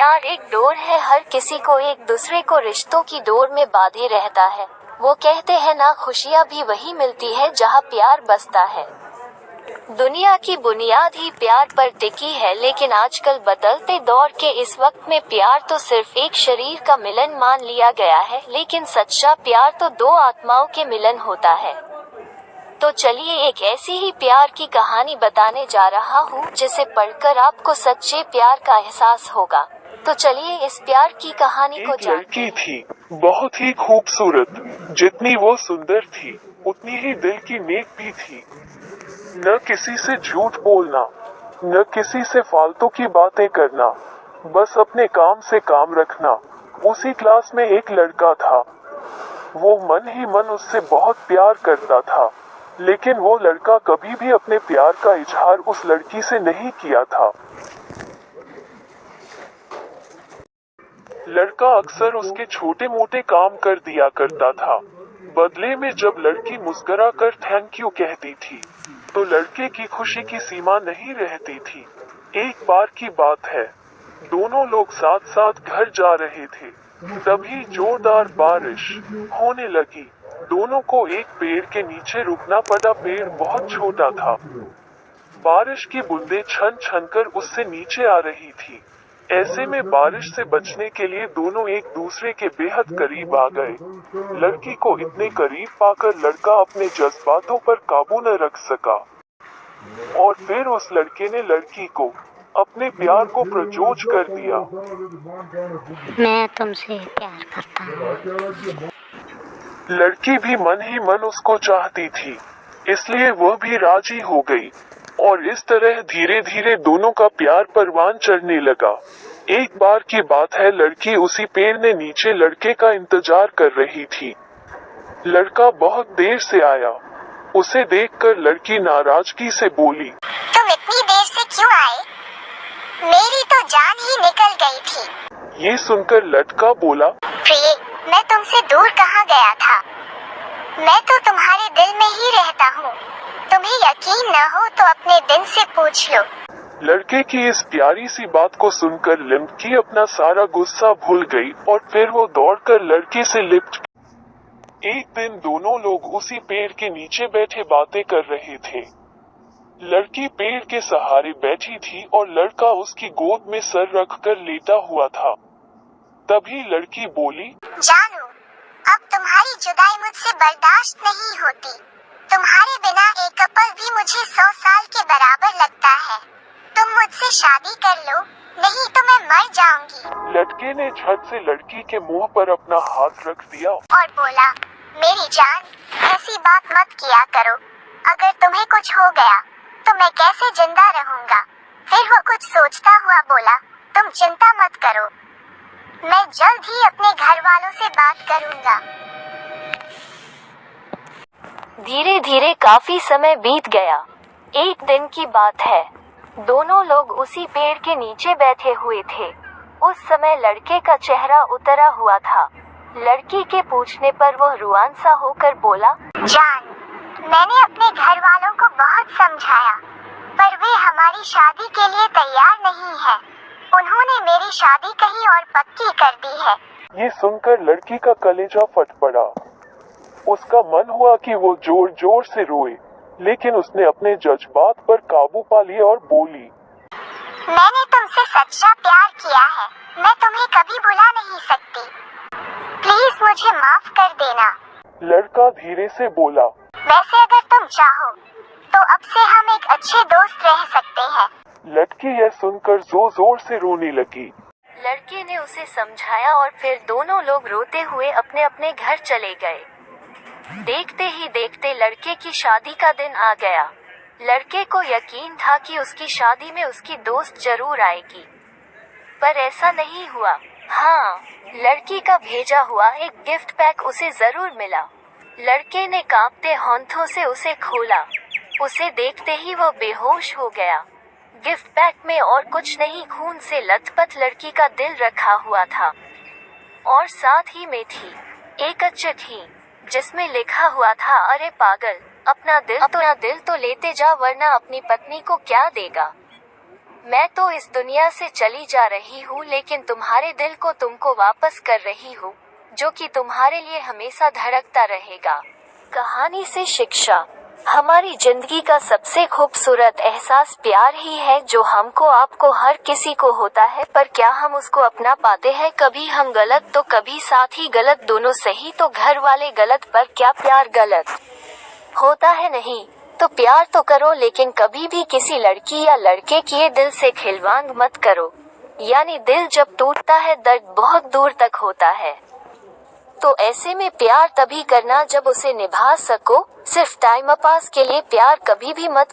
प्यार एक डोर है, हर किसी को एक दूसरे को रिश्तों की डोर में बांधे रहता है। वो कहते हैं ना, खुशियाँ भी वही मिलती है जहाँ प्यार बसता है। दुनिया की बुनियाद ही प्यार पर टिकी है, लेकिन आजकल बदलते दौर के इस वक्त में प्यार तो सिर्फ एक शरीर का मिलन मान लिया गया है, लेकिन सच्चा प्यार तो दो आत्माओं के मिलन होता है। तो चलिए एक ऐसी ही प्यार की कहानी बताने जा रहा हूँ जिसे पढ़कर आपको सच्चे प्यार का एहसास होगा। तो चलिए इस प्यार की कहानी को जानते हैं। लड़की थी, बहुत ही खूबसूरत। जितनी वो सुंदर थी उतनी ही दिल की नेक भी थी। न किसी से झूठ बोलना, न किसी से फालतू की बातें करना, बस अपने काम से काम रखना। उसी क्लास में एक लड़का था। वो मन ही मन उससे बहुत प्यार करता था, लेकिन वो लड़का कभी भी अपने प्यार का इजहार उस लड़की से नहीं किया था। लड़का अक्सर उसके छोटे मोटे काम कर दिया करता था। बदले में जब लड़की मुस्कुरा कर थैंक यू कहती थी तो लड़के की खुशी की सीमा नहीं रहती थी। एक बार की बात है, दोनों लोग साथ साथ घर जा रहे थे, तभी जोरदार बारिश होने लगी। दोनों को एक पेड़ के नीचे रुकना पड़ा। पेड़ बहुत छोटा था। बारिश की बूंदें छन छन कर उससे नीचे आ रही थी। ऐसे में बारिश से बचने के लिए दोनों एक दूसरे के बेहद करीब आ गए। लड़की को इतने करीब पाकर लड़का अपने जज्बातों पर काबू न रख सका और फिर उस लड़के ने लड़की को अपने प्यार को प्रजोज कर दिया। मैं तुमसे प्यार करता हूँ। लड़की भी मन ही मन उसको चाहती थी, इसलिए वह भी राजी हो गई और इस तरह धीरे धीरे दोनों का प्यार परवान चढ़ने लगा। एक बार की बात है, लड़की उसी पेड़ ने नीचे लड़के का इंतजार कर रही थी। लड़का बहुत देर से आया। उसे देखकर लड़की नाराजगी से बोली, तुम इतनी देर से क्यों आए? मेरी तो जान ही निकल गई थी। ये सुनकर लड़का बोला, प्रिय, मैं तुमसे दूर कहाँ गया था। मैं तो तुम्हारे दिल में ही रहता हूँ। तुम्हें यकीन न हो तो अपने दिल से पूछ लो। लड़के की इस प्यारी सी बात को सुनकर लड़की अपना सारा गुस्सा भूल गई और फिर वो दौड़कर लड़के से लिपट गई। एक दिन दोनों लोग उसी पेड़ के नीचे बैठे बातें कर रहे थे। लड़की पेड़ के सहारे बैठी थी और लड़का उसकी गोद में सर रखकर लेटा हुआ था। तभी लड़की बोली, जानू, अब तुम्हारी जुदाई मुझसे बर्दाश्त नहीं होती। तुम्हारे बिना एक पल भी मुझे 100 साल के बराबर लगता है। तुम मुझसे शादी कर लो, नहीं तो मैं मर जाऊंगी। लड़के ने झट से लड़की के मुंह पर अपना हाथ रख दिया और बोला, मेरी जान, ऐसी बात मत किया करो। अगर तुम्हें कुछ हो गया तो मैं कैसे जिंदा रहूंगा। फिर वो कुछ सोचता हुआ बोला, तुम चिंता मत करो, मैं जल्द ही अपने घर वालों से बात करूंगा। धीरे धीरे काफी समय बीत गया। एक दिन की बात है, दोनों लोग उसी पेड़ के नीचे बैठे हुए थे। उस समय लड़के का चेहरा उतरा हुआ था। लड़की के पूछने पर वह रुआन सा होकर बोला, जान, मैंने अपने घर वालों को बहुत समझाया, पर वे हमारी शादी के लिए तैयार नहीं है। उन्होंने मेरी शादी कहीं और पक्की कर दी है। ये सुनकर लड़की का कलेजा फट पड़ा। उसका मन हुआ कि वो जोर जोर से रोए, लेकिन उसने अपने जज्बात पर काबू पा लिया और बोली, मैंने तुमसे सच्चा प्यार किया है। मैं तुम्हें कभी भुला नहीं सकती। प्लीज मुझे माफ कर देना। लड़का धीरे से बोला, वैसे अगर तुम चाहो तो अब से हम एक अच्छे दोस्त रह सकते हैं। लड़की यह सुनकर जोर जोर से रोने लगी। लड़के ने उसे समझाया और फिर दोनों लोग रोते हुए अपने अपने घर चले गए। देखते ही देखते लड़के की शादी का दिन आ गया। लड़के को यकीन था कि उसकी शादी में उसकी दोस्त जरूर आएगी, पर ऐसा नहीं हुआ। हाँ, लड़की का भेजा हुआ एक गिफ्ट पैक उसे जरूर मिला। लड़के ने कांपते हाथों से उसे खोला। उसे देखते ही वो बेहोश हो गया। गिफ्ट पैक में और कुछ नहीं, खून से लथपथ लड़की का दिल रखा हुआ था और साथ ही में थी एक चिट्ठी जिसमें लिखा हुआ था, अरे पागल, अपना दिल तो लेते जा, वरना अपनी पत्नी को क्या देगा। मैं तो इस दुनिया से चली जा रही हूँ, लेकिन तुम्हारे दिल को तुमको वापस कर रही हूँ, जो कि तुम्हारे लिए हमेशा धड़कता रहेगा। कहानी से शिक्षा। हमारी जिंदगी का सबसे खूबसूरत एहसास प्यार ही है, जो हमको आपको हर किसी को होता है, पर क्या हम उसको अपना पाते हैं? कभी हम गलत तो कभी साथी गलत, दोनों सही तो घर वाले गलत, पर क्या प्यार गलत होता है? नहीं। तो प्यार तो करो, लेकिन कभी भी किसी लड़की या लड़के के दिल से खिलवाड़ मत करो। यानी दिल जब टूटता है दर्द बहुत दूर तक होता है। तो ऐसे में प्यार तभी करना जब उसे निभा सको। सिर्फ टाइम पास के लिए प्यार कभी भी मत